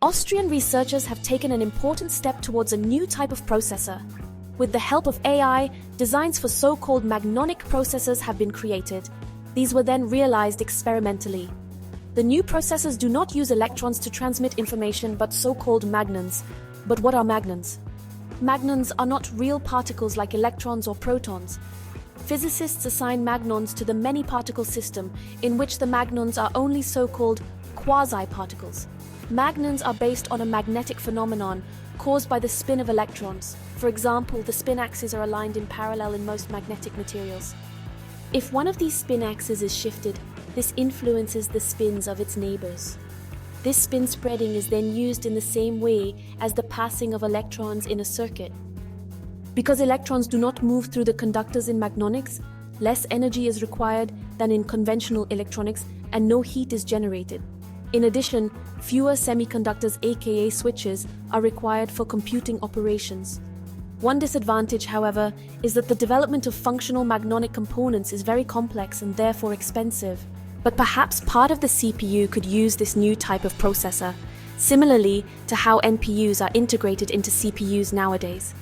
Austrian researchers have taken an important step towards a new type of processor. With the help of AI, designs for so-called magnonic processors have been created. These were then realized experimentally. The new processors do not use electrons to transmit information but so-called magnons. But what are magnons? Magnons are not real particles like electrons or protons. Physicists assign magnons to the many-particle system, in which the magnons are only so-called quasi-particles. Magnons are based on a magnetic phenomenon caused by the spin of electrons. For example, the spin axes are aligned in parallel in most magnetic materials. If one of these spin axes is shifted, this influences the spins of its neighbors. This spin spreading is then used in the same way as the passing of electrons in a circuit. Because electrons do not move through the conductors in magnonics, less energy is required than in conventional electronics and no heat is generated. In addition, fewer semiconductors aka switches are required for computing operations. One disadvantage, however, is that the development of functional magnonic components is very complex and therefore expensive. But perhaps part of the CPU could use this new type of processor, similarly to how NPUs are integrated into CPUs nowadays.